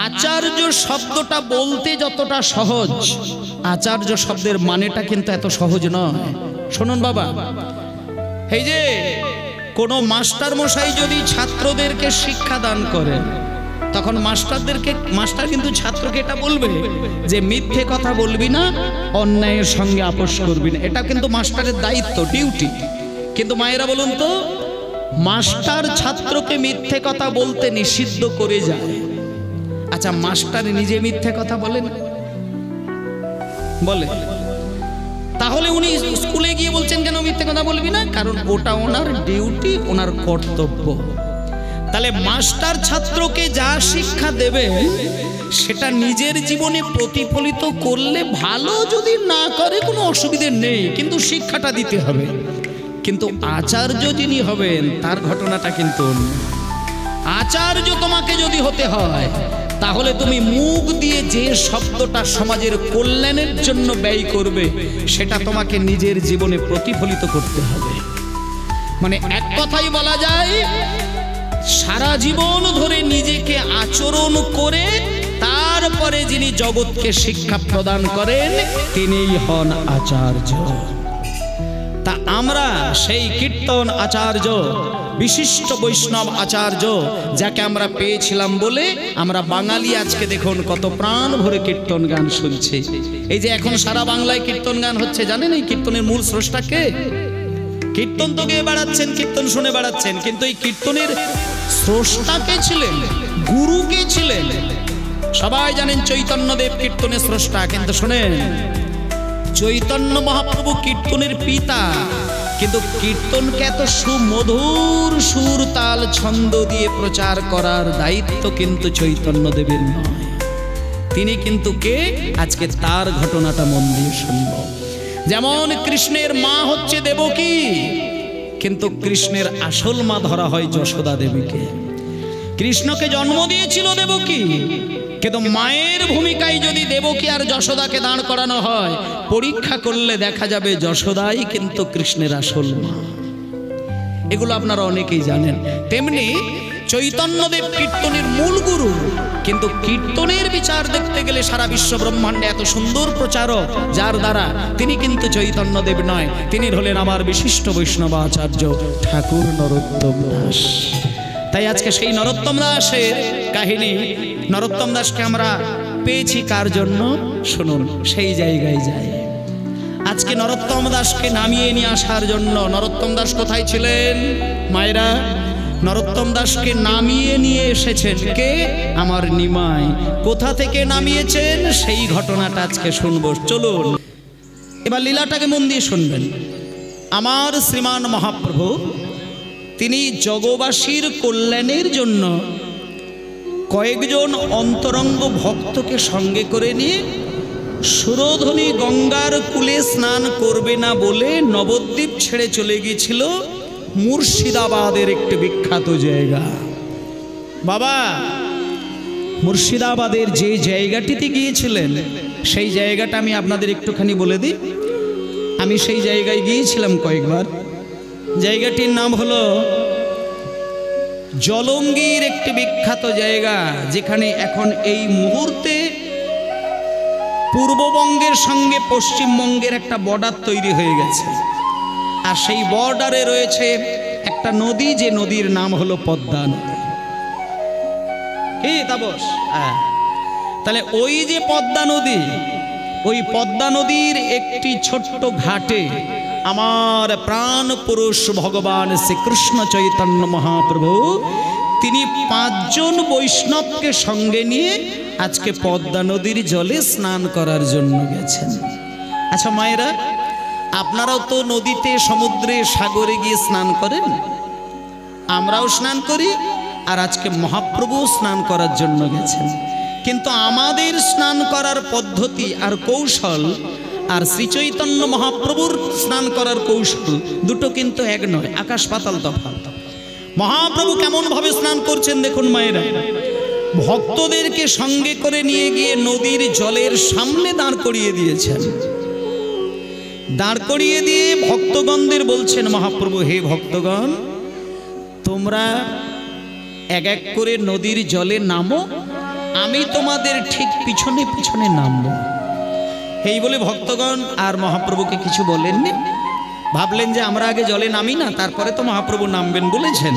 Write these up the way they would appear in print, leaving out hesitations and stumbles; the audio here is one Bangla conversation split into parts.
আচার্য শব্দটা বলতে যতটা সহজ, আচার্য শব্দের মানেটা কিন্তু এত সহজ নয়। শুনুন বাবা, এই যে কোনো মাস্টার মশাই যদি ছাত্রদেরকে শিক্ষা দান করেন, তখন মাস্টার কিন্তু ছাত্রকে এটা বলবে যে মিথ্যে কথা বলবি না, অন্যায়ের সঙ্গে আপোষ করবি না। এটা কিন্তু মাস্টারের দায়িত্ব, ডিউটি। কিন্তু মায়েরা বলুন তো, মাস্টার ছাত্রকে মিথ্যে কথা বলতে নিষিদ্ধ করে যায়। আচ্ছা, মাস্টার নিজে মিথ্যে কথা বলেন? বলে? তাহলে উনি স্কুলে গিয়ে বলছেন কেন মিথ্যে কথা বলবি না? কারণ ওটা ওনার ডিউটি, ওনার কর্তব্য। তাহলে মাস্টার ছাত্রকে যা শিক্ষা দেবে সেটা নিজের জীবনে প্রতিফলিত করলে ভালো, যদি না করে কোনো অসুবিধে নেই, কিন্তু শিক্ষাটা দিতে হবে। কিন্তু আচার্য যিনি হবেন তার ঘটনাটা কিন্তু আচার্য তোমাকে যদি হতে হয়, তাহলে তুমি মুখ দিয়ে যে শব্দটা সমাজের কল্যাণের জন্য ব্যয় করবে সেটা তোমাকে নিজের জীবনে প্রতিফলিত করতে হবে। মানে এক কথাই বলা যায়, সারা জীবন ধরে নিজেকে আচরণ করে তারপরে যিনি জগৎকে শিক্ষা প্রদান করেন তিনিই হন আচার্য। তা আমরা সেই কীর্তন আচার্য, বিশিষ্ট বৈষ্ণব আচার্য যাকে আমরা পেয়েছিলাম বলে আমরা বাঙালি আজকে দেখুন কত প্রাণ ভরে কীর্তন গান শুনছি। এই যে এখন সারা বাংলায় কীর্তন গান হচ্ছে, জানেন এই কীর্তনের মূল স্রষ্টা কে? কীর্তন তো গেয়ে বেড়াচ্ছেন, কীর্তন শুনে বেড়াচ্ছেন, কিন্তু এই কীর্তনের স্রষ্টা কে ছিলেন, গুরু কে ছিলেন? সবাই জানেন চৈতন্যদেব কীর্তনের স্রষ্টা, কিন্তু শোনেন, চৈতন্য মহাপ্রভু কীর্তনের পিতা, কিন্তু কীর্তনকে এত সুমধুর সুর তাল ছন্দ দিয়ে প্রচার করার দায়িত্ব কিন্তু চৈতন্যদেবের নয়। তিনি কিন্তু কে? আজকে তার ঘটনাটা মন দিয়ে শুনব। যেমন কৃষ্ণের মা হচ্ছে দেবকী, কিন্তু কৃষ্ণের আসল মা ধরা হয় যশোদা দেবীকে। কৃষ্ণকে জন্ম দিয়েছিল দেবকী, কিন্তু মায়ের ভূমিকায় যদি দেবকী আর যশোদাকে দাঁড় করানো হয়, পরীক্ষা করলে দেখা যাবে যশোদাই কিন্তু কৃষ্ণের আসল মা। এগুলো আপনারা অনেকেই জানেন। তেমনি চৈতন্যদেব কীর্তনের মূল গুরু, কিন্তু কীর্তনের বিচার দেখতে গেলে সারা বিশ্ব ব্রহ্মাণ্ডে এত সুন্দর প্রচারক যার দ্বারা, তিনি কিন্তু চৈতন্যদেব নয়, তিনি হলেন আমার বিশিষ্ট বৈষ্ণব আচার্য ঠাকুর নরোত্তম দাস। তাই আজকে সেই নরোত্তম দাসের কাহিনী, নরোত্তম দাসকে আমরা পেয়েছি কার জন্য? শুনুন, সেই জায়গায় যাই। আজকে নরোত্তম দাসকে নামিয়ে নিয়ে আসার জন্য, নরোত্তম দাস কোথায় ছিলেন মায়েরা? নরোত্তম দাসকে নামিয়ে নিয়ে এসেছেন কে? আমার নিমাই। কোথা থেকে নামিয়েছেন সেই ঘটনাটা আজকে শুনবো। চলুন এবার লীলাটাকে মন দিয়ে শুনবেন। আমার শ্রীমান মহাপ্রভু তিনি জগবাসীর কল্যাণের জন্য কয়েকজন অন্তরঙ্গ ভক্তকে সঙ্গে করে নিয়ে সুরধনী গঙ্গার কূলে স্নান করবে না বলে নবদ্বীপ ছেড়ে চলে গিয়েছিল মুর্শিদাবাদের একটি বিখ্যাত জায়গা। বাবা, মুর্শিদাবাদের যে জায়গাটিতে গিয়েছিলেন সেই জায়গাটা আমি আপনাদের একটুখানি বলে দিই। আমি সেই জায়গায় গিয়েছিলাম কয়েকবার। জায়গাটির নাম হলো জলঙ্গির একটি বিখ্যাত জায়গা, যেখানে এখন এই মুহূর্তে পূর্ববঙ্গের সঙ্গে পশ্চিমবঙ্গের একটা বর্ডার তৈরি হয়ে গেছে। আর সেই বর্ডারে রয়েছে একটা নদী, যে নদীর নাম হলো পদ্মা নদী। তাহলে ওই যে পদ্মা নদী, ওই পদ্মা নদীর একটি ছোট্ট ঘাটে আমার প্রাণ পুরুষ ভগবান শ্রীকৃষ্ণ চৈতন্য মহাপ্রভু তিনি 5 জন বৈষ্ণবকে সঙ্গে নিয়ে আজকে পদ্মা নদীর জলে স্নান করার জন্য গেছেন। আচ্ছা মায়েরা, আপনারাও তো নদীতে, সমুদ্রে, সাগরে গিয়ে স্নান করেন, আমরাও স্নান করি, আর আজকে মহাপ্রভু স্নান করার জন্য গেছেন। কিন্তু আমাদের স্নান করার পদ্ধতি আর কৌশল আর শ্রী চৈতন্য মহাপ্রভুর স্নান করার কৌশল দুটো কিন্তু এক নয়, আকাশ পাতাল তফাৎ। মহাপ্রভু কেমন ভাবে স্নান করছেন দেখুন মায়েরা। ভক্তদেরকে সঙ্গে করে নিয়ে গিয়ে নদীর জলের সামনে দাঁড় করিয়ে দিয়েছেন। দাঁড় করিয়ে দিয়ে ভক্তগণদের বলছেন মহাপ্রভু, হে ভক্তগণ, তোমরা এক এক করে নদীর জলে নামো, আমি তোমাদের ঠিক পিছনে পিছনে নামবো। এই বলে ভক্তগণ আর মহাপ্রভুকে কিছু বলেননি, ভাবলেন যে আমরা আগে জলে নামি না, তারপরে তো মহাপ্রভু নামবেন বলেছেন।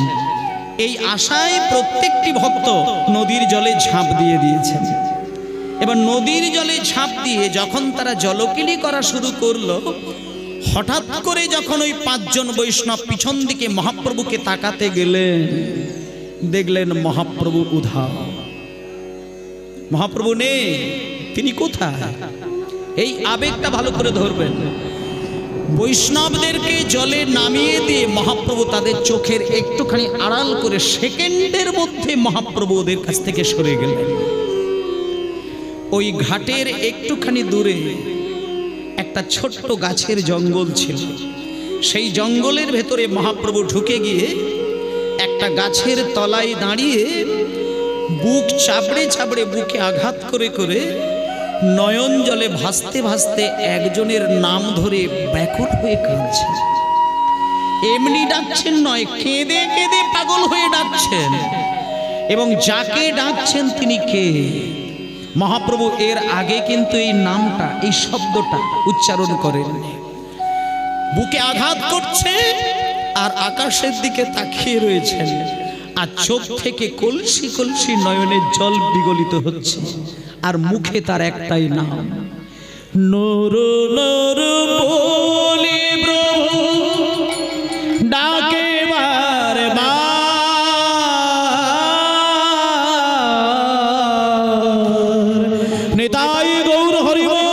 এই আশায় প্রত্যেকটি ভক্ত নদীর জলে ঝাঁপ দিয়ে দিয়েছেন। এবার নদীর জলে ঝাঁপ দিয়ে যখন তারা জলকেলি করা শুরু করলো, হঠাৎ করে যখন ওই 5 জন বৈষ্ণব পিছন দিকে মহাপ্রভুকে তাকাতে গেলেন, দেখলেন মহাপ্রভু উধাও, মহাপ্রভু নেই। তিনি কোথায়? এই আবেগটা ভালো করে ধরবেন। বৈষ্ণবদেরকে জলে নামিয়ে দিয়ে মহাপ্রভু তাদের চোখের একটুখানি আড়াল করে সেকেন্ডের মধ্যে মহাপ্রভু ওদের কাছ থেকে সরে গেলেন। ওই ঘাটের একটুখানি দূরে একটা ছোট্ট গাছের জঙ্গল ছিল। সেই জঙ্গলের ভেতরে মহাপ্রভু ঢুকে গিয়ে একটা গাছের তলায় দাঁড়িয়ে বুক চাপড়ে চাপড়ে বুকে আঘাত করে করে নয়ন জলে ভাসতে ভাসতে একজনের নাম ধরে ব্যাকুল হয়ে কাঁদছেন। এমনি ডাকছেন নয়, কেঁদে কেঁদে পাগল হয়ে ডাকছেন। এবং যাকে ডাকছেন তিনি কে? মহাপ্রভু এর আগে কিন্তু এই নামটা, এই শব্দটা উচ্চারণ করেননি। বুকে আঘাত করছে আর আকাশের দিকে তাকিয়ে রয়েছেন, আর চোখ থেকে কলসি কলসি নয়নের জল বিগলিত হচ্ছে, আর মুখে তার একটাই নাম, নর নর বলে প্রভু ডাকে বারে বার, নিতাই গৌর হরি বল।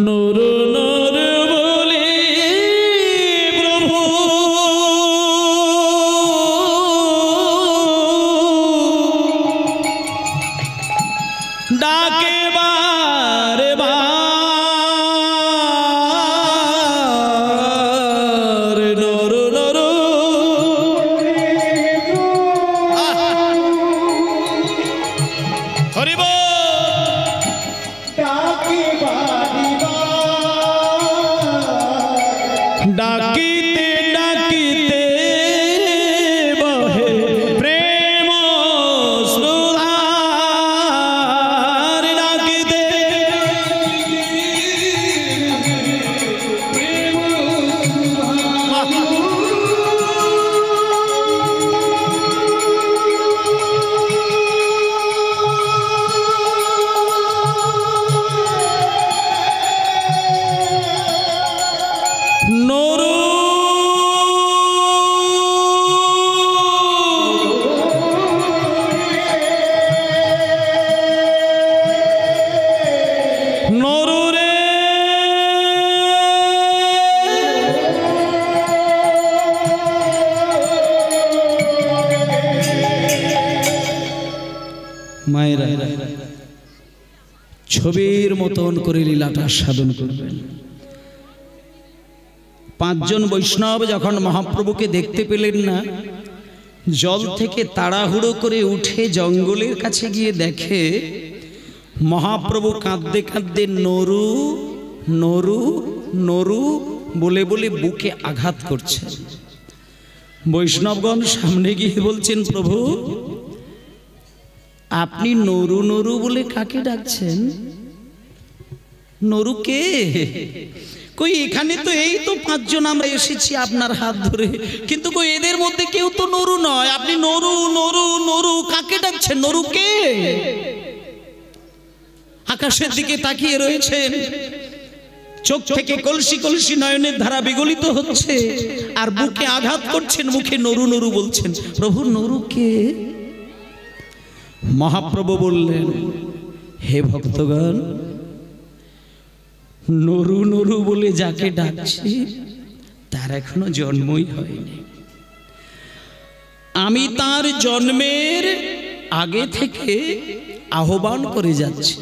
নর নর বলে প্রভু ডাকে বারে বার, নর নর হরি বল। ডাকিতে ডাকিতে বহে প্রেম সুধার, ডাকিতে নরু নরু রে মায়েরা, ছবির মতন করে লীলাটা সাধন করবেন। 5 জন বৈষ্ণব যখন মহাপ্রভুকে দেখতে পেলেন না, জল থেকে তাড়াহুড়ো করে উঠে জঙ্গলের কাছে গিয়ে দেখে মহাপ্রভু কাঁদতে কাঁদতে নরু নরু নরু বলে বলে বুকে আঘাত করছেন। বৈষ্ণবগণ সামনে গিয়ে বলছেন, প্রভু আপনি নরু নরু বলে কাকে ডাকছেন? নরু কে? কই এখানে তো এই তো 5 জন আমরা এসেছি আপনার হাত ধরে, কিন্তু কই এদের মধ্যে কেউ তো নরু নয়, আপনি নরু নরু নরু কাকে ডাকছেন? নরু কে? আকাশের দিকে তাকিয়ে রয়েছেন, চোখ থেকে কলসি কলসি নয়নের ধারা বিগলিত হচ্ছে, আর বুকে আঘাত করছেন, মুখে নরু নরু বলছেন। প্রভু নরু কে? মহাপ্রভু বললেন, হে ভক্তগণ, নরু নরু বলে যাকে ডাকছি তার এখনো জন্মই হয়নি। আমি তার জন্মের আগে থেকে আহ্বান করে যাচ্ছি,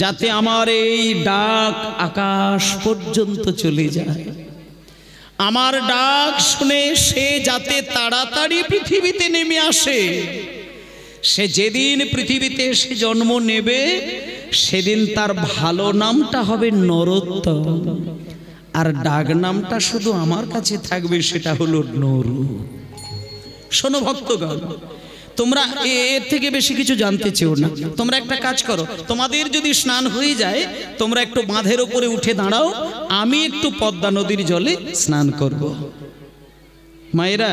যাতে আমার এই ডাক আকাশ পর্যন্ত চলে যায়, আমার ডাক শুনে সে যাতে তাড়াতাড়ি পৃথিবীতে নেমে আসে। সে যেদিন পৃথিবীতে এসে জন্ম নেবে সেদিন তার ভালো নামটা হবে নরোত্তম, আর ডাক নামটা শুধু আমার কাছে থাকবে, সেটা হলো নরু। শোনো ভক্তগণ, তোমরা এর থেকে বেশি কিছু জানতে চেও না। তোমরা একটা কাজ করো, তোমাদের যদি স্নান হয়ে যায় তোমরা একটু বাঁধের উপরে উঠে দাঁড়াও, আমি একটু পদ্মা নদীর জলে স্নান করব। মায়েরা,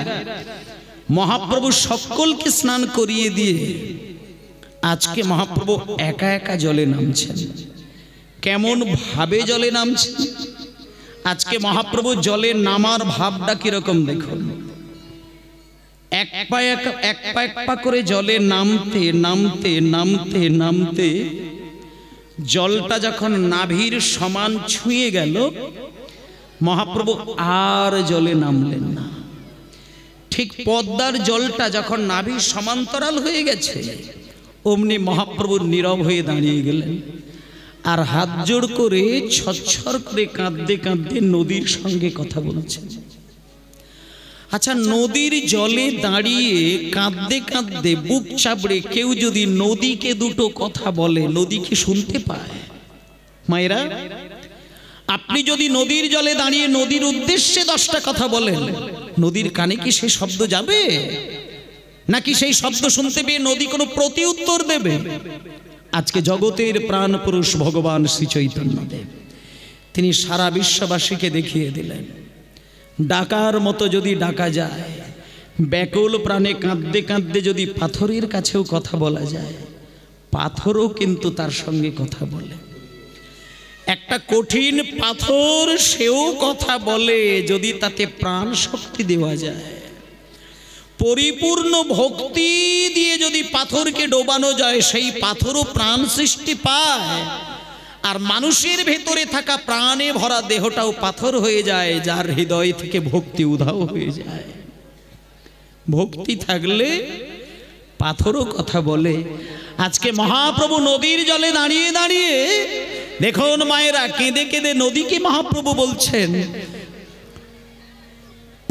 মহাপ্রভু সকলকে স্নান করিয়ে দিয়ে আজকে মহাপ্রভু একা একা জলে নামছেন। কেমন ভাবে জলে নামছেন? আজকে মহাপ্রভু জলে নামার ভাবটা কিরকম দেখুন। এক পা করে জলে নামতে নামতে নামতে নামতে জলটা যখন নাভির সমান ছুঁয়ে গেল, মহাপ্রভু আর জলে নামলেন না। ঠিক পদ্মার জলটা যখন নাভির সমান্তরাল হয়ে গেছে, অমনি মহাপ্রভু নীরব হয়ে দাঁড়িয়ে গেলেন, আর হাত জোড় করে ছচ্ছর করে কাঁদতে কাঁদতে নদীর সঙ্গে কথা বলছেন। আচ্ছা, নদীর জলে দাঁড়িয়ে কাঁদতে কাঁদতে বুক চাপড়ে কেউ যদি নদীকে দুটো কথা বলে, নদী কি শুনতে পায়? মায়েরা, আপনি যদি নদীর জলে দাঁড়িয়ে নদীর উদ্দেশ্যে 10টা কথা বলেন, নদীর কানে কি সেই শব্দ যাবে? নাকি সেই শব্দ শুনতে পেয়ে নদী কোনো প্রতি উত্তর দেবে? আজকে জগতের প্রাণ পুরুষ ভগবান শ্রী চৈতন্যদেব তিনি সারা বিশ্ববাসীকে দেখিয়ে দিলেন, ডাকার মতো যদি ডাকা যায়, ব্যাকুল প্রাণে কাঁদতে কাঁদতে যদি পাথরের কাছেও কথা বলা যায়, পাথরও কিন্তু তার সঙ্গে কথা বলে। একটা কঠিন পাথর সেও কথা বলে যদি তাতে প্রাণ শক্তি দেওয়া যায়। পরিপূর্ণ ভক্তি দিয়ে যদি পাথরকে ডোবানো যায়, সেই পাথরও প্রাণ সৃষ্টি পায়। আর মানুষের ভেতরে থাকা প্রাণে ভরা দেহটাও পাথর হয়ে যায়, যার হৃদয় থেকে ভক্তি উধাও হয়ে যায়। ভক্তি থাকলে পাথরও কথা বলে। আজকে মহাপ্রভু নদীর জলে দাঁড়িয়ে দাঁড়িয়ে দেখুন মায়েরা, কেঁদে কেঁদে নদীকে মহাপ্রভু বলছেন।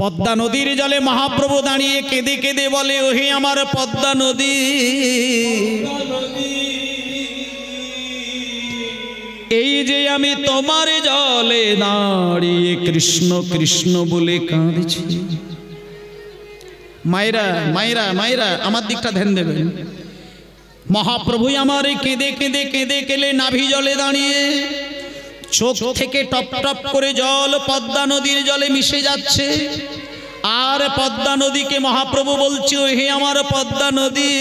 পদ্মা নদীর জলে মহাপ্রভু দাঁড়িয়ে কেঁদে কেঁদে বলে, ওহে আমার পদ্মা নদী, এই যে আমি তোমার জলে দাঁড়িয়ে কৃষ্ণ কৃষ্ণ বলে কাঁদছি। মায়েরা মায়েরা মায়েরা, আমার দিকটা ধ্যান দেবেন। মহাপ্রভুই আমার কেঁদে কেঁদে কেঁদে কেলে নাভি জলে দাঁড়িয়ে চোখ থেকে টপ টপ করে জল পদ্মা নদীর জলে মিশে যাচ্ছে। আর পদ্মা নদীকে মহাপ্রভু বলছে, হে আমার পদ্মা নদী,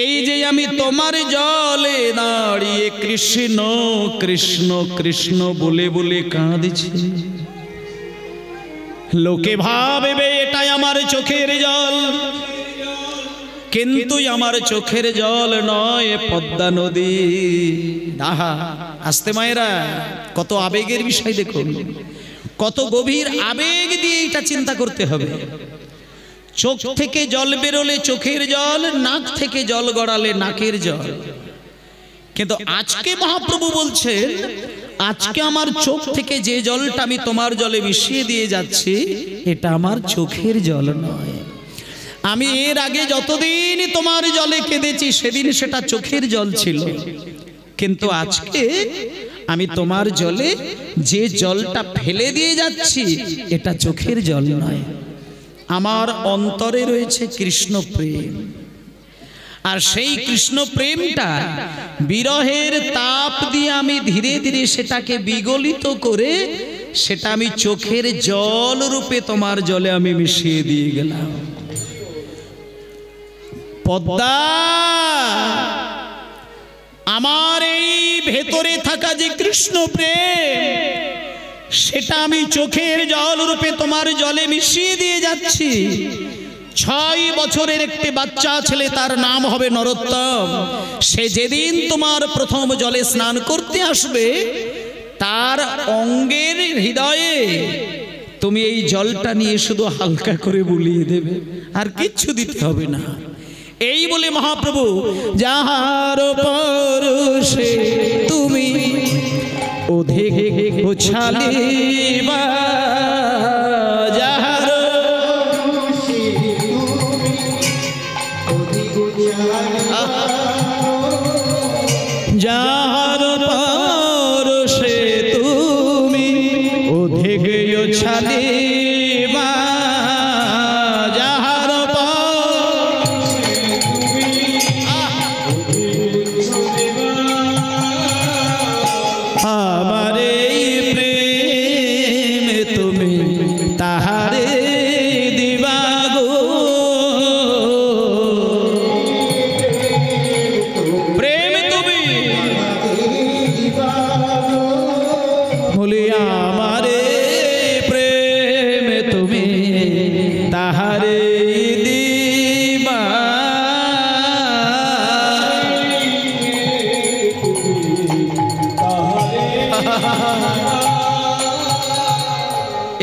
এই যে আমি তোমার জলে দাঁড়িয়ে কৃষ্ণ কৃষ্ণ কৃষ্ণ বলে বলে কাঁদছি। লোকে ভাববে এটাই আমার চোখের জল, কিন্তু আমার চোখের জল নয়, পদ্মা নদী। আহা, আসতে মায়েরা, কত আবেগের বিষয় দেখুন, কত গভীর আবেগ দিয়ে এটা চিন্তা করতে হবে। চোখ থেকে জল বেরোলে চোখের জল, নাক থেকে জল গড়ালে নাকের জল। কিন্তু আজকে মহাপ্রভু বলছেন, আজকে আমার চোখ থেকে যে জলটা আমি তোমার জলে মিশিয়ে দিয়ে যাচ্ছি, এটা আমার চোখের জল নয়। আমি এর আগে যতদিন তোমার জলে কেঁদেছি সেদিন সেটা চোখের জল ছিল, কিন্তু আজকে আমি তোমার জলে যে জলটা ফেলে দিয়ে যাচ্ছি এটা চোখের জল নয়। আমার অন্তরে রয়েছে কৃষ্ণ প্রেম, আর সেই কৃষ্ণ প্রেমটা বিরহের তাপ দিয়ে আমি ধীরে ধীরে সেটাকে বিগলিত করে সেটা আমি চোখের জল রূপে তোমার জলে আমি মিশিয়ে দিয়ে গেলাম। পদ্মা, আমার এই ভেতরে থাকা যে কৃষ্ণ প্রেম, সেটা আমি চোখের জল রূপে তোমার জলে মিশিয়ে দিয়ে যাচ্ছি। 6 বছরের একটি বাচ্চা ছেলে, তার নাম হবে নরোত্তম। সে যেদিন তোমার প্রথম জলে স্নান করতে আসবে, তার অঙ্গের হৃদয়ে তুমি এই জলটা নিয়ে শুধু হালকা করে বুলিয়ে দেবে, আর কিচ্ছু দিতে হবে না। এই বলে মহাপ্রভু, যাহার পরশে তুমি অধিক উছালিবা যাহার যাহার পরশে তুমি অধিক উছালিবা যাহার আমারে প্রেম তুমি তাহারে দিবা গো প্রেম তুমি বলি আমারে প্রেম তুমি তাহারে দিবা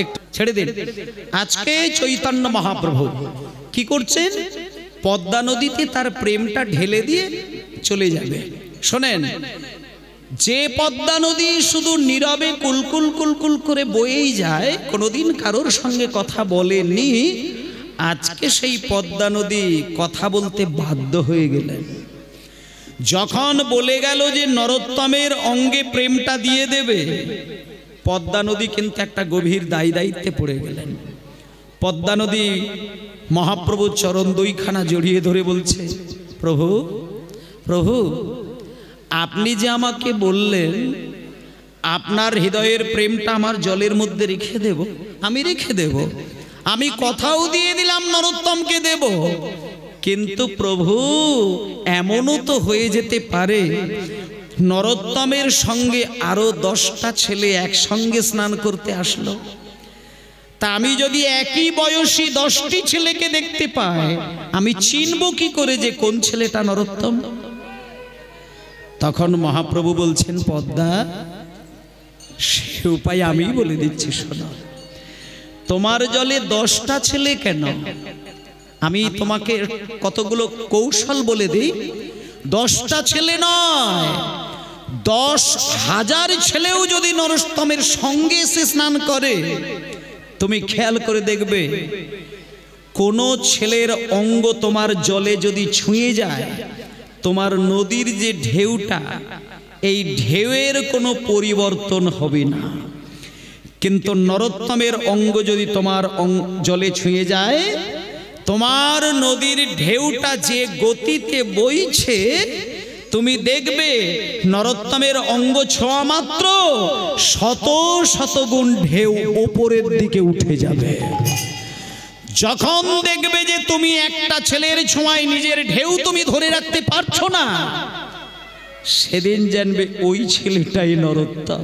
একটু ছেড়ে দিন। আজকে চৈতন্য মহাপ্রভু কি করছেন? পদ্মা নদীতে তার প্রেমটা ঢেলে দিয়ে চলে যাবে। শোনেন, যে পদ্মা নদী শুধু নীরবে কুলকুল কুলকুল করে বয়েই যায়, কোনোদিন কারোর সঙ্গে কথা বলেনি, আজকে সেই পদ্মা নদী কথা বলতে বাধ্য হয়ে গেলেন। যখন বলে গেল যে নরোত্তমের অঙ্গে প্রেমটা দিয়ে দেবে, পদ্মা নদী কিন্তু একটা গভীর দায়িত্বে পড়ে গেলেন। পদ্মা নদী মহাপ্রভুর চরণ দুইখানা জড়িয়ে ধরে বলছে, প্রভু প্রভু, আপনি যে আমাকে বললেন আপনার হৃদয়ের প্রেমটা আমার জলের মধ্যে রেখে দেব, আমি রেখে দেব, আমি কথাও দিয়ে দিলাম নরোত্তমকে দেব, কিন্তু প্রভু এমনও তো হয়ে যেতে পারে নরোত্তমের সঙ্গে আরো 10টা ছেলে একসঙ্গে স্নান করতে আসলো, তা আমি যদি একই বয়সী 10টি ছেলেকে দেখতে পাই, আমি চিনব কি করে যে কোন ছেলেটা নরোত্তম? তখন মহাপ্রভু বলছেন, পদ্মা, সে উপায় আমি বলে দিচ্ছি, শোনো। তোমার জলে 10টা ছেলে কেন, আমি তোমাকে কতগুলো কৌশল বলে দিই। 10টা ছেলে নয়, 10,000 ছেলেও যদি নরোত্তমের সঙ্গে এসে স্নান করে, তুমি খেয়াল করে দেখবে কোন ছেলের অঙ্গ তোমার জলে যদি ছুঁয়ে যায়, তোমার নদীর যে ঢেউটা, এই ঢেউয়ের কোনো পরিবর্তন হবে না। কিন্তু নরোত্তমের অঙ্গ যদি তোমার জলে ছুঁয়ে যায়, তোমার নদীর ঢেউটা যে গতিতে বইছে, তুমি দেখবে নরোত্তমের অঙ্গ ছোঁয়া মাত্র 100 গুণ ঢেউ ওপরের দিকে উঠে যাবে। যখন দেখবে যে তুমি একটা ছেলের ছোঁয়ায় নিজের ঢেউ তুমি ধরে রাখতে পারছো না, সেদিন জানবে ওই ছেলেটাই নরোত্তম।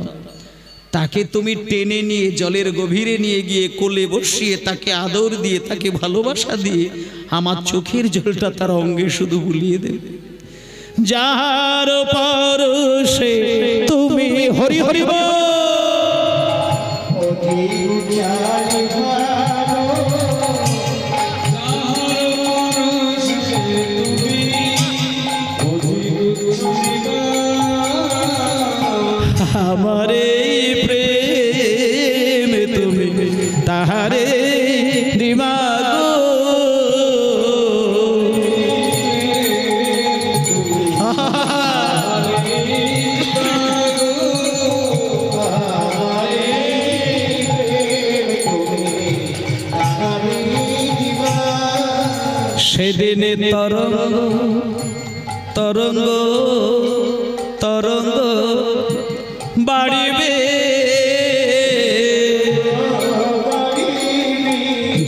তাকে তুমি টেনে নিয়ে জলের গভীরে নিয়ে গিয়ে কোলে বসিয়ে তাকে আদর দিয়ে, তাকে ভালোবাসা দিয়ে আমার চোখের জলটা তার অঙ্গে শুধু বুলিয়ে দেবে। যাহার পরশে তুমি হরি হরি বল, আমারে প্রেম তুমি তাহারে দিবা গো, সেদিনে তরঙ্গ তরঙ্গ তরঙ্গ বাড়িবে,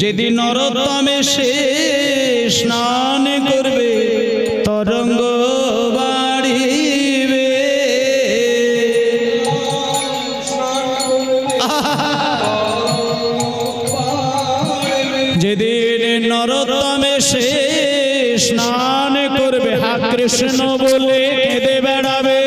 যেদিন নরোত্তমে সে স্নান করবে, তরঙ্গ বাড়িবে। যেদিন নরোত্তমে সে স্নান করবে, হা কৃষ্ণ বলে কেঁদে বেড়াবে।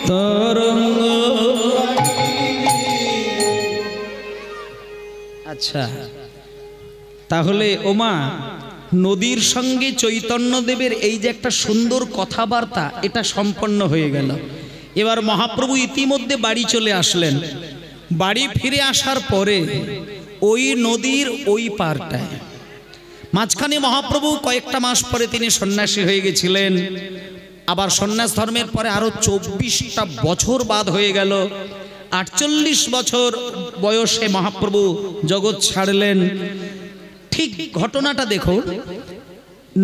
তরঙ্গ আচ্ছা, তাহলে ওমা নদীর সঙ্গে চৈতন্যদেবের এই যে একটা সুন্দর কথাবার্তা, এটা সম্পন্ন হয়ে গেল। এবার মহাপ্রভু ইতিমধ্যে বাড়ি চলে আসলেন। বাড়ি ফিরে আসার পরে ওই নদীর ওই পারটায়, মাঝখানে মহাপ্রভু কয়েকটা মাস পরে তিনি সন্ন্যাসী হয়ে গেছিলেন। আবার সন্ন্যাস ধর্মের পরে আরো 24টা বছর বাদ হয়ে গেল। 48 বছর বয়সে মহাপ্রভু জগৎ ছাড়লেন। ঠিক ঘটনাটা দেখো,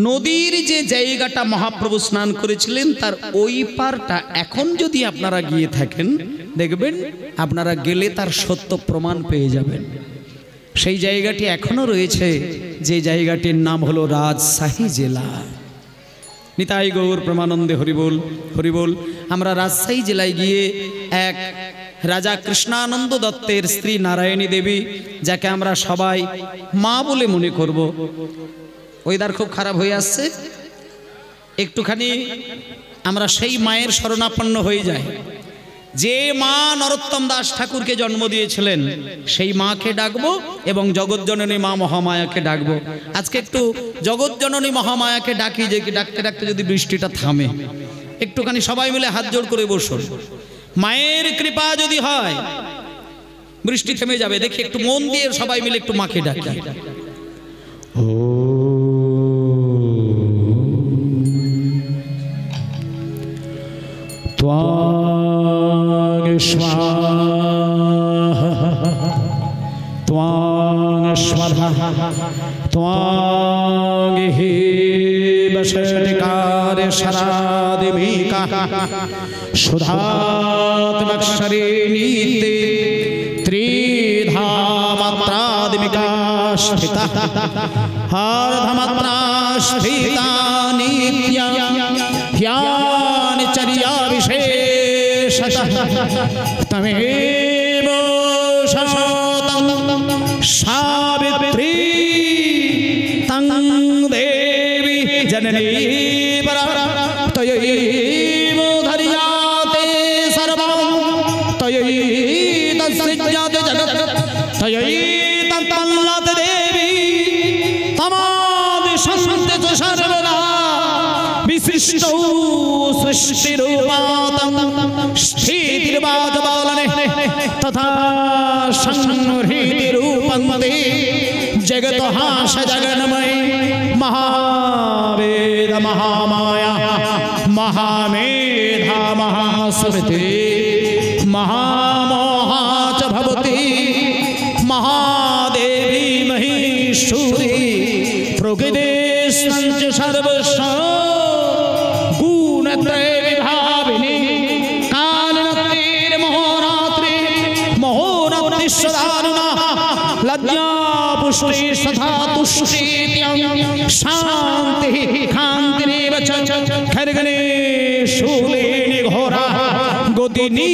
নদীর যে জায়গাটা মহাপ্রভু স্নান করেছিলেন তার ওই পারটা এখন যদি আপনারা গিয়ে থাকেন, দেখবেন আপনারা গেলে তার সত্য প্রমাণ পেয়ে যাবেন। সেই জায়গাটি এখনো রয়েছে, যে জায়গাটির নাম হলো রাজশাহী জেলা। নিতাই গৌর প্রেমানন্দে হরিবোল হরিবোল। আমরা রাজশাহী জেলায় গিয়ে এক রাজা কৃষ্ণানন্দ দত্তের স্ত্রী নারায়ণী দেবী, যাকে আমরা সবাই মা বলে মনে করব। ওয়েদার খুব খারাপ হয়ে আসছে, একটুখানি আমরা সেই মায়ের শরণাপন্ন হয়ে যাই। যে মা নরোত্তম দাস ঠাকুরকে জন্ম দিয়েছিলেন সেই মাকে ডাকবো এবং জগৎজননী মা মহামায়াকে ডাকবো। আজকে একটু জগৎজননী মহামায়াকে ডাকি, যে ডাকতে ডাকতে যদি বৃষ্টিটা থামে, একটুখানি সবাই মিলে হাত জোড় করে বসুন। মায়ের কৃপা যদি হয় বৃষ্টি থেমে যাবে। দেখি একটু মন দিয়ে সবাই মিলে একটু মাকে ডাকি। ত্বাং স্বাহা ত্বাং স্বাধা ত্বাং হি বশটিকার শরাদিমিকা সুধাত্মক্ষরে নীতে ত্রিধামাত্রাদিমিকা স্থিতা হার্ধমাত্রা স্থিতা নিত্যা ধ্যানচর্যা বিশেষতঃ তমেব শতং সাবিত্রী তং দেবী জননী পরা তয়ৈব ধর্যাতে সর্বং তয়ৈতসৃজ্যতে জগৎ তয়ৈতত্তল্লাতে দেবী তমাদিশন্তে চ সর্বদা বিশিষ্টৌ সৃষ্টিরূপাতং স্থিতির্বাচবালনে তথা সংহৃতিরূপন্তে জগতহাস জগন্ময় মহাবেদ মহামায়া মহামেধা মহাস্মৃতি মহামোহা চ ভবতি মহাদেবী মহেশ্বরী প্রকৃতিস্তঞ্চ সর্বস্ব গুণত্রয় বিভাবিনী কালরাত্রির মহোরাত্রি মহোরাত্রি সদারুণা লজ্জা পুষ্টি সদা তুষ্টি শান্তি কান্তিরেব চ খর্গনে শূলেনি ঘোরা গদিনী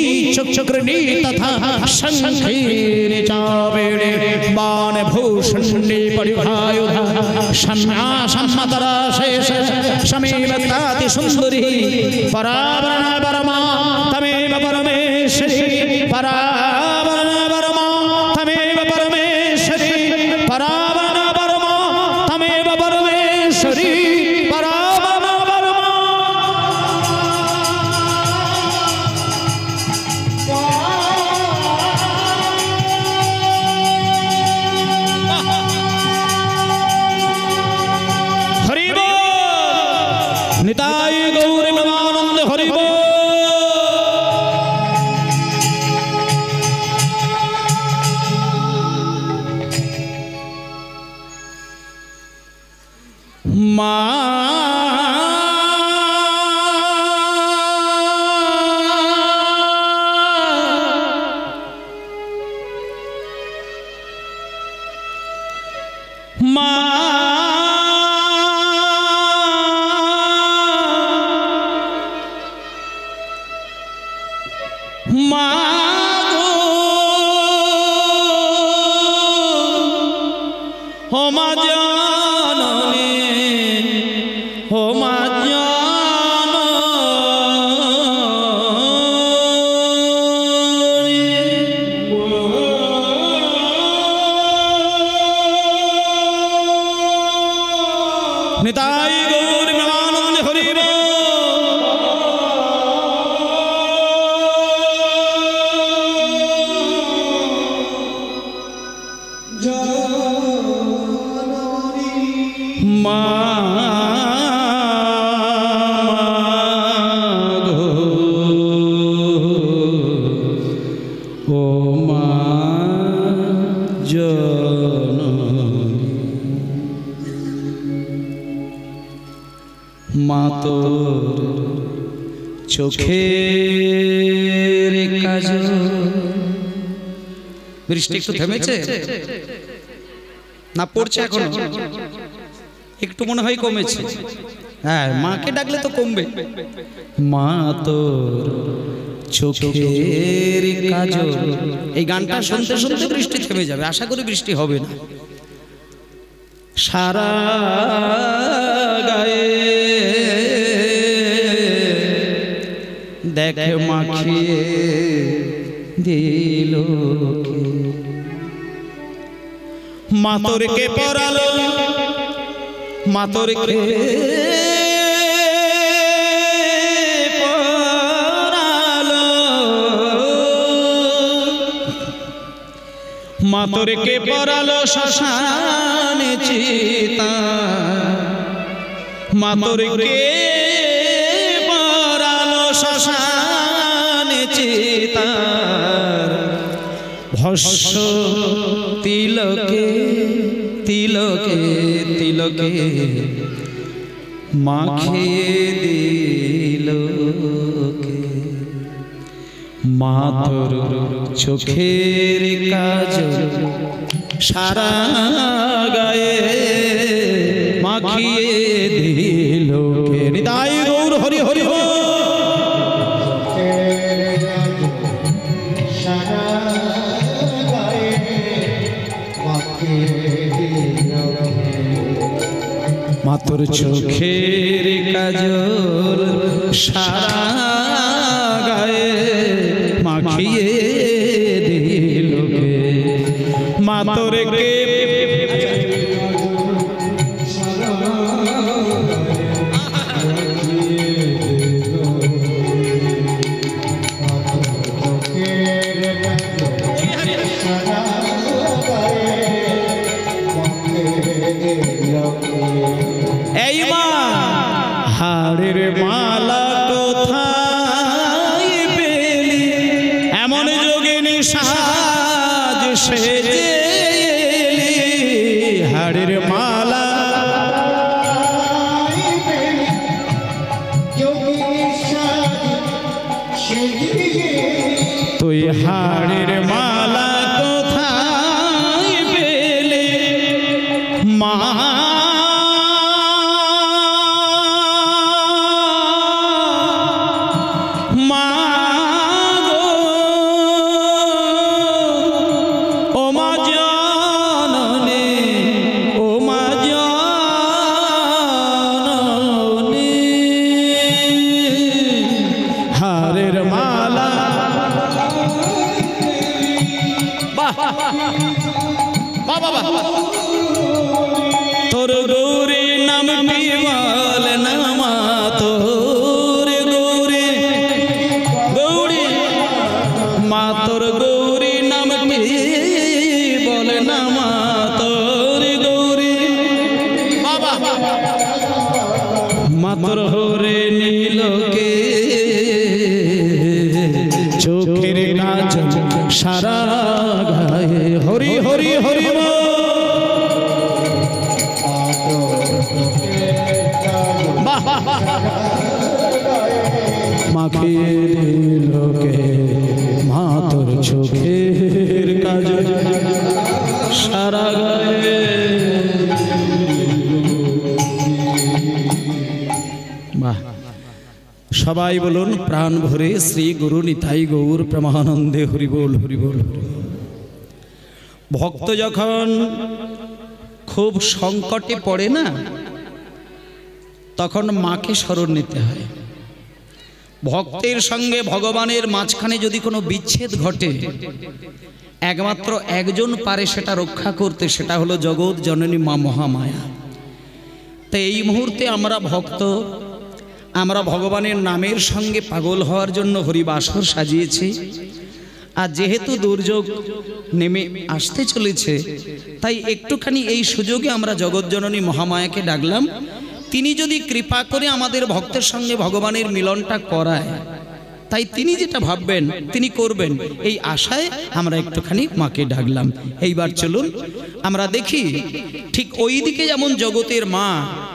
চক্রনি তথা শঙ্খেনি চাবেড়ে বাণ ভূষণি পরিভায়ুধা সম্মাসম্মতরা শেষ সমেবতাতি সুন্দরী পরাবরণ পরমা তমেব পরমেশ্বরী পরাবরণ পরমা তমেব পরমেশ্বরী পরাবরণ পরমা তমেব পরমেশ্বরী পরাবরণ পরমা। নিতাই গৌর প্রেমানন্দ হরি বল। মা নিতাই গৌর প্রেমানন্দে হরি বল। মা ও মা জননী, মা তোর চোখের কাজল। বৃষ্টি একটু থেমেছে না, পড়ছে এখনো? একটু মনে হয় কমেছে। হ্যাঁ, মাকে ডাকলে তো কমবে। মা তোর চোখের কাজল। এই গানটা শুনতে শুনতে বৃষ্টি থেমে যাবে, আশা করি বৃষ্টি হবে না। সারা গায়ে দেখে মাখিয়ে দিল, মা তোরকে পরালো, মা তোরকে পরালো, মা তোরকে পরালো শ্মশানে চিতা, মা তোরকে পরালো শ্মশানে চিতা, ভস্য তিলকে তিলকে তিলকে মাখিয়ে দিল, মা তোর চোখের কাজল সারা গায়ে মাখিয়ে দিল। হৃদয় গৌর হরি হরি বল। মা তোর চোখের কাজল সারা গায়ে মাখিয়ে দিল, মা তোরকে এই মা হাড়ের মালা কোথায় পেলি, এমন যোগিনী সাজ সেজে এলি, হাড়ের মালা তুই হাড়ের মালা কোথায় পেলি, মা তোর গৌরী নামটি বল না মা, তোর গৌরী গৌরী মা, তোর গৌরী নামটি বল না মা, তোর গৌরী মা, তোর হরে নীলকে চোখের কাজল সারা গায়ে হরি হরি হরি বল। মাখিয়ে দিল কে মা তোর চোখের কাজল সারা গায়ে। বাহ, সবাই বলুন প্রাণ ভরে শ্রী গুরু নিতাই গৌর প্রেমানন্দে হরি বল হরি বল। ভক্ত যখন খুব সংকটে পড়ে না, তখন মাকে স্মরণ নিতে হয়। ভক্তের সঙ্গে ভগবানের মাঝখানে যদি কোনো বিচ্ছেদ ঘটে, একমাত্র একজন পারে সেটা রক্ষা করতে, সেটা হলো জগৎ জননী মা মহামায়া। তো এই মুহূর্তে আমরা ভক্ত, আমরা ভগবানের নামের সঙ্গে পাগল হওয়ার জন্য হরিবাসর সাজিয়েছি। আর যেহেতু দুর্যোগ নেমে আসতে চলেছে, তাই একটুখানি এই সুযোগে আমরা জগৎজননী মহামায়াকে ডাকলাম। তিনি যদি কৃপা করে আমাদের ভক্তের সঙ্গে ভগবানের মিলনটা করায়, তাই তিনি যেটা ভাববেন তিনি করবেন, এই আশায় আমরা একটুখানি মাকে ডাকলাম। এইবার চলুন আমরা দেখি, ঠিক ওই দিকে যেমন জগতের মা,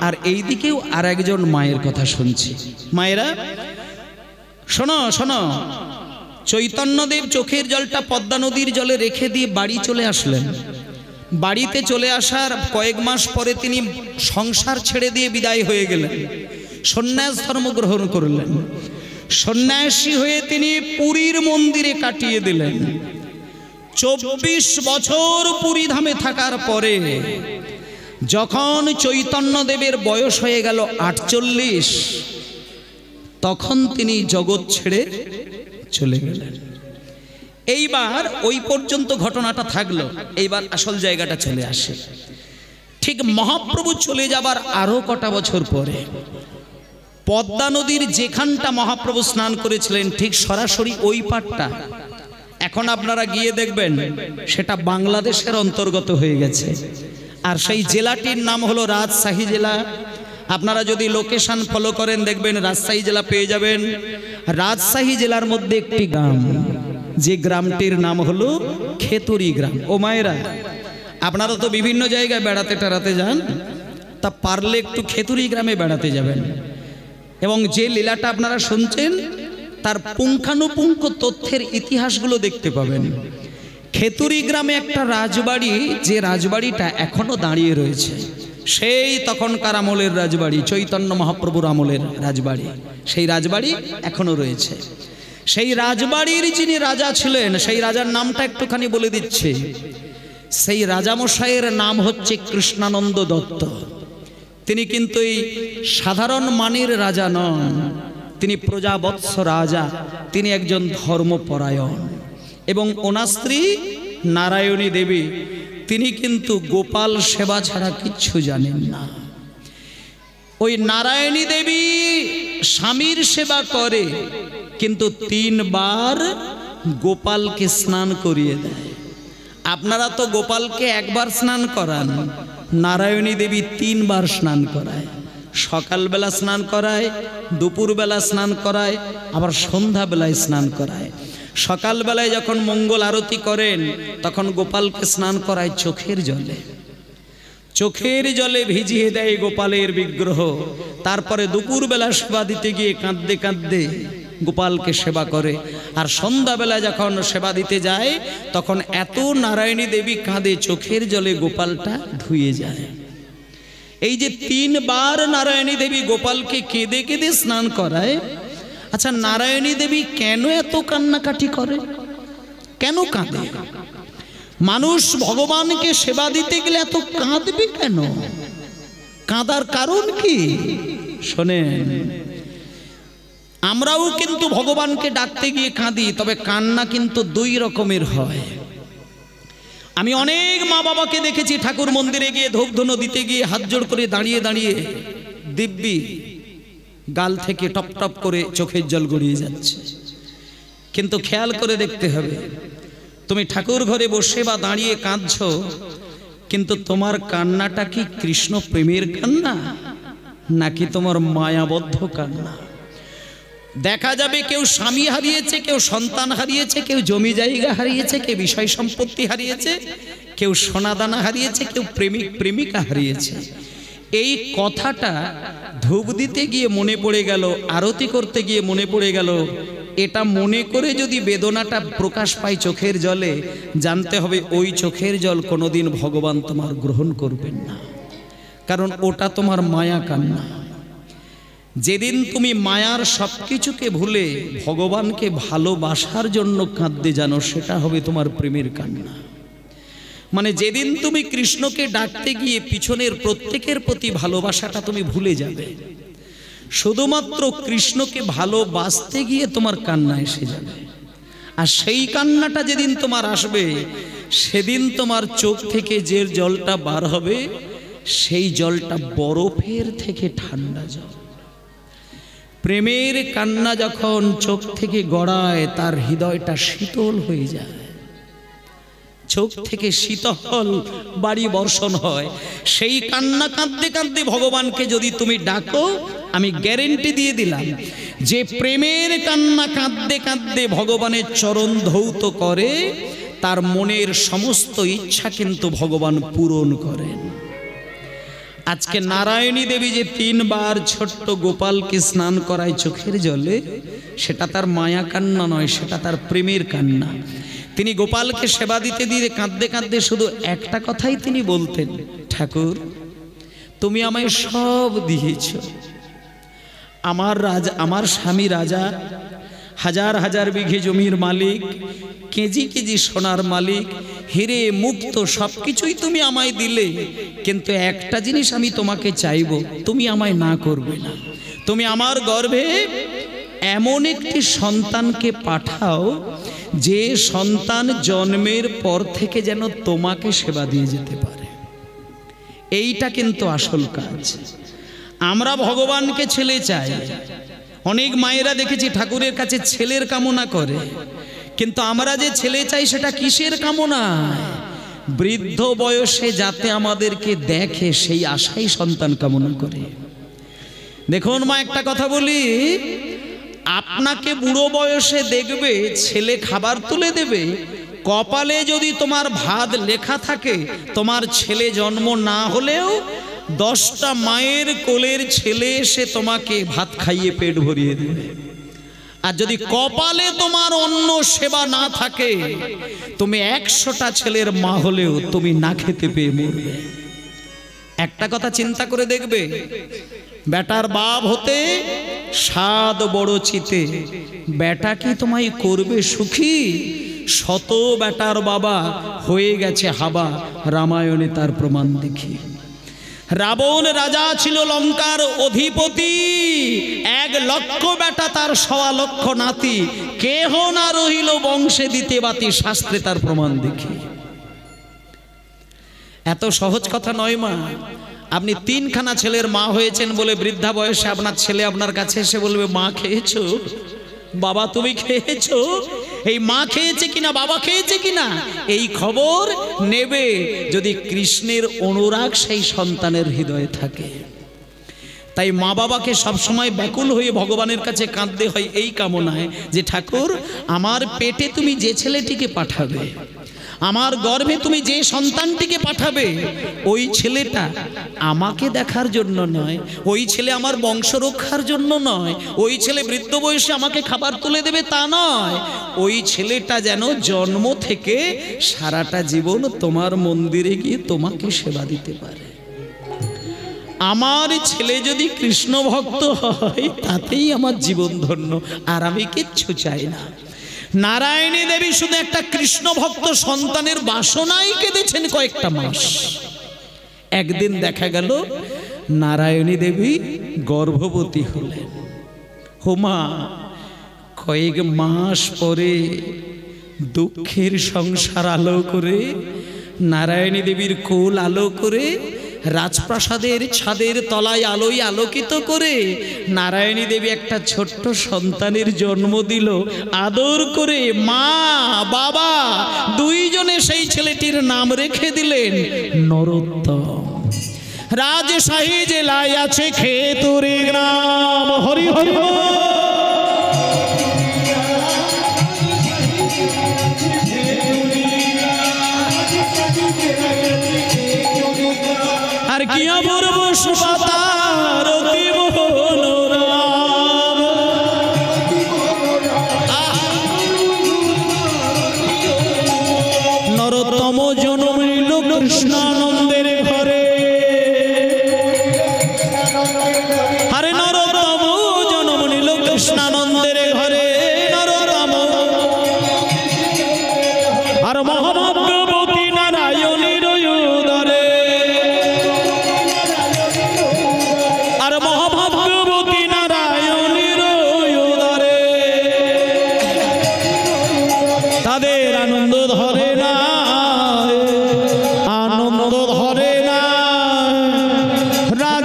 আর এই দিকেও আর একজন মায়ের কথা শুনছি। মায়েরা শোনো শোনো, চৈতন্যদেব চোখের জলটা পদ্মা নদীর জলে রেখে দিয়ে বাড়ি চলে আসলেন। বাড়িতে চলে আসার কয়েক মাস পরে তিনি সংসার ছেড়ে দিয়ে বিদায় হয়ে গেলেন, সন্ন্যাস ধর্ম গ্রহণ করলেন। সন্ন্যাসী হয়ে তিনি পুরীর মন্দিরে কাটিয়ে দিলেন। 24 বছর পুরী ধামে থাকার পরে যখন চৈতন্যদেবের বয়স হয়ে গেল 48, তখন তিনি জগৎ ছেড়ে চলে গেলেন। এইবার ওই পর্যন্ত ঘটনাটা থাকলো, এইবার আসল জায়গাটা চলে আসে। ঠিক মহাপ্রভু চলে যাবার আরো কটা বছর পরে পদ্মা নদীর যেখানটা মহাপ্রভু স্নান করেছিলেন, ঠিক সরাসরি ওই পাটটা এখন আপনারা গিয়ে দেখবেন সেটা বাংলাদেশের অন্তর্গত হয়ে গেছে। আর সেই জেলাটির নাম হলো রাজশাহী জেলা। আপনারা যদি লোকেশন ফলো করেন দেখবেন রাজশাহী জেলা পেয়ে যাবেন। রাজশাহী জেলার মধ্যে একটি গ্রাম, যে গ্রামটির নাম হলো খেতুরি গ্রাম। ও মায়েরা, আপনারা তো বিভিন্ন জায়গায় বেড়াতে টেড়াতে যান, তা পারলে একটু খেতুরি গ্রামে বেড়াতে যাবেন এবং যে লীলাটা আপনারা শুনছেন তার পুঙ্খানুপুঙ্খ তথ্যের ইতিহাসগুলো দেখতে পাবেন। খেতুরি গ্রামে একটা রাজবাড়ি, যে রাজবাড়িটা এখনো দাঁড়িয়ে রয়েছে, সেই তখনকার আমলের রাজবাড়ি, চৈতন্য মহাপ্রভুর আমলের রাজবাড়ি। সেই রাজবাড়ি এখনো রয়েছে। সেই রাজবাড়ির যিনি রাজা ছিলেন, সেই রাজার নামটা একটুখানি বলে দিচ্ছি। সেই রাজামশাইয়ের নাম হচ্ছে কৃষ্ণানন্দ দত্ত। তিনি কিন্তু এই সাধারণ মানের রাজা নন, তিনি প্রজাবৎস রাজা। তিনি একজন ধর্মপরায়ণ এবং ওনার স্ত্রী নারায়ণী দেবী, তিনি কিন্তু গোপাল সেবা ছাড়া কিচ্ছু জানেন না। ওই নারায়ণী দেবী স্বামীর সেবা করে, কিন্তু 3 বার গোপালকে স্নান করিয়ে দেয়। আপনারা তো গোপালকে একবার স্নান করান, নারায়ণী দেবী 3 বার স্নান করায়। সকালবেলা স্নান করায়, দুপুরবেলা স্নান করায়, আবার সন্ধ্যাবেলায় স্নান করায়। সকালবেলায় যখন মঙ্গল আরতি করেন তখন গোপালকে স্নান করায় চোখের জলে। চোখের জলে ভিজিয়ে দেয় গোপালের বিগ্রহ। তারপরে দুপুরবেলা সেবা দিতে গিয়ে কাঁদতে কাঁদতে গোপালকে সেবা করে। আর সন্ধ্যাবেলা যখন সেবা দিতে যায় তখন এত নারায়ণী দেবী কাঁদে, চোখের জলে গোপালটা ধুয়ে যায়। এই যে 3 বার নারায়ণী দেবী গোপালকে কেঁদে কেঁদে স্নান করায়। আচ্ছা, নারায়ণী দেবী কেন এত কান্নাকাটি করে, কেন কাঁদে? মানুষ ভগবানকে সেবা দিতে গেলে এত কাঁদবে কেন? কাঁদার কারণ কি? শোনেন, আমরাও কিন্তু ভগবানকে ডাকতে গিয়ে কাঁদি, তবে কান্না কিন্তু 2 রকমের হয়। আমি অনেক মা বাবাকে দেখেছি ঠাকুর মন্দিরে গিয়ে ধূপ ধুনো দিতে গিয়ে হাত জোড় করে দাঁড়িয়ে দাঁড়িয়ে দিব্যি গাল থেকে টপ টপ করে চোখের জল গড়িয়ে যাচ্ছে। কিন্তু খেয়াল করে দেখতে হবে, তুমি ঠাকুর ঘরে বসে বা দাঁড়িয়ে কাঁদছো, কিন্তু তোমার কান্নাটা কি কৃষ্ণ প্রেমের কান্না নাকি তোমার মায়াবদ্ধ কান্না? দেখা যাবে কেউ স্বামী হারিয়েছে, কেউ সন্তান হারিয়েছে, কেউ জমি জায়গা হারিয়েছে, কেউ বিষয় সম্পত্তি হারিয়েছে, কেউ সোনাদানা হারিয়েছে, কেউ প্রেমিক প্রেমিকা হারিয়েছে। এই কথাটা ধূপ দিতে গিয়ে মনে পড়ে গেল, আরতি করতে গিয়ে মনে পড়ে গেল, এটা মনে করে যদি বেদনাটা প্রকাশ পায় চোখের জলে, জানতে হবে ওই চোখের জল কোনোদিন ভগবান তোমার গ্রহণ করবেন না, কারণ ওটা তোমার মায়া কান্না। যেদিন তুমি মায়ার সবকিছুকে ভুলে ভগবানকে ভালোবাসার জন্য কাঁদতে জানো, সেটা হবে তোমার প্রেমের কান্না। মানে যেদিন তুমি কৃষ্ণকে ডাকতে গিয়ে পিছনের প্রত্যেকের প্রতি ভালোবাসাটা তুমি ভুলে যাবে, শুধুমাত্র কৃষ্ণকে ভালোবাসতে গিয়ে তোমার কান্না এসে যাবে। আর সেই কান্নাটা যেদিন তোমার আসবে, সেদিন তোমার চোখ থেকে যে জলটা বার হবে, সেই জলটা বরফের থেকে ঠান্ডা জল। প্রেমের কান্না যখন চোখ থেকে গড়ায় তার হৃদয়টা শীতল হয়ে যায়, চোখ থেকে শীতল বাড়ি বর্ষণ হয়। সেই কান্না কাঁদতে কাঁদতে ভগবানকে যদি তুমি ডাকো, আমি গ্যারেন্টি দিয়ে দিলাম যে প্রেমের কান্না কাঁদতে কাঁদতে ভগবানের চরণ ধৌত করে, তার মনের সমস্ত ইচ্ছা কিন্তু ভগবান পূরণ করেন। আজকে নারায়ণী দেবী যে 3 বার ছোট্ট গোপালকে স্নান করায় চোখের জলে, সেটা তার মায়া কান্না নয়, সেটা তার প্রেমের কান্না। তিনি গোপালকে সেবা দিতে দিতে কাঁদতে কাঁদতে শুধু একটা কথাই তিনি বলতেন, ঠাকুর তুমি আমায় সব দিয়েছ। আমার স্বামী রাজা, হাজার হাজার বিঘে জমির মালিক, কেজি কেজি সোনার মালিক, হিরে মুক্ত সবকিছুই তুমি আমায় দিলে, কিন্তু একটা জিনিস আমি তোমাকে চাইব, তুমি আমায় না করবে না। তুমি আমার গর্ভে এমন একটি সন্তানকে পাঠাও যে সন্তান জন্মের পর থেকে যেন তোমাকে সেবা দিয়ে যেতে পারে। এইটা কিন্তু আসল কাজ। আমরা ভগবানকে ছেলে চাই। অনেক মায়েরা দেখেছি ঠাকুরের কাছে ছেলের কামনা করে, কিন্তু আমরা যে ছেলে চাই সেটা কিসের কামনা? বৃদ্ধ বয়সে যাতে আমাদেরকে দেখে সেই আশাই সন্তান কামনা করে। দেখুন মা, একটা কথা বলি, আপনাকে বুড়ো বয়সে দেখবে ছেলে খাবার তুলে দেবে, কপালে যদি তোমার ভাত লেখা থাকে, তোমার ছেলে জন্ম না হলেও 10টা মায়ের কোলের ছেলে এসে তোমাকে ভাত খাইয়ে পেট ভরিয়ে দেবে। আর যদি কপালে তোমার অন্য সেবা না থাকে, তুমি 100টা ছেলের মা হলেও তুমি না খেতে পেয়ে মরবে। একটা কথা চিন্তা করে দেখবে, বেটার বাপ হতে স্বাদ বড় চিতে, বেটা কি তোমায় করবে সুখী? শত বেটার বাবা হয়ে গেছে হাবা, রামায়ণে তার প্রমাণ দেখি। রাবণ রাজা ছিল লঙ্কার অধিপতি, 1 লক্ষ বেটা তার 1.25 লক্ষ নাতি, কেহ না রহিল বংশে দিতে বাতি, শাস্ত্রে তার প্রমাণ দেখি। এত সহজ কথা নয় মা। আপনি 3খানা ছেলের মা হয়েছেন বলে বৃদ্ধা বয়সে আপনার ছেলে আপনার কাছে এসে বলবে, মা খেয়েছো? বাবা তুমি খেয়েছো? এই মা খেয়েছে কিনা, বাবা খেয়েছে কিনা, এই খবর নেবে যদি কৃষ্ণের অনুরাগ সেই সন্তানের হৃদয়ে থাকে। তাই মা বাবাকে সবসময় ব্যাকুল হয়ে ভগবানের কাছে কাঁদতে হয় এই কামনায় যে ঠাকুর আমার পেটে তুমি যে ছেলেটিকে পাঠাবে, আমার গর্ভে তুমি যে সন্তানটিকে পাঠাবে, ওই ছেলেটা আমাকে দেখার জন্য নয়, ওই ছেলে আমার বংশ রক্ষার জন্য নয়, ওই ছেলে বৃদ্ধ বয়সে আমাকে খাবার তুলে দেবে তা নয়, ওই ছেলেটা যেন জন্ম থেকে সারাটা জীবন তোমার মন্দিরে গিয়ে তোমাকে সেবা দিতে পারে। আমার ছেলে যদি কৃষ্ণ ভক্ত হয় তাতেই আমার জীবন ধন্য, আর আমি কিচ্ছু চাই না। নারায়ণী দেবী শুধু একটা কৃষ্ণ ভক্ত সন্তানের বাসনাই কেঁদেছেন কয়েকটা মাস। একদিন দেখা গেল নারায়ণী দেবী গর্ভবতী হলেন। হোমা, কয়েক মাস পরে দুঃখের সংসার আলো করে, নারায়ণী দেবীর কোল আলো করে, রাজপ্রাসাদের ছাদের তলায় আলোয় আলোকিত করে নারায়ণী দেবী একটা ছোট্ট সন্তানের জন্ম দিল। আদর করে মা বাবা দুইজনে সেই ছেলেটির নাম রেখে দিলেন নরোত্তম। রাজশাহী জেলায় আছে খেতুরি গ্রাম। হরি হরি। আর কি অপূর্ব সুপাতার অতি মনোরম, নরোত্তম জন্ম নিল কৃষ্ণানন্দের ঘরে। আরে নরোত্তম জন্ম নিল কৃষ্ণানন্দের ঘরে। নরোত্তম আর মহাভাগ্যবতী নারায়ণীর উদরে।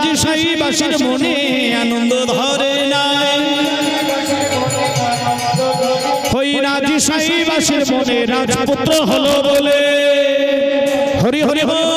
রাজশাহীবাসীর মনে আনন্দ ধরে নাই, ওই রাজশাহীবাসীর মনে রাজপুত্র হলো বলে। হরি হরি বল।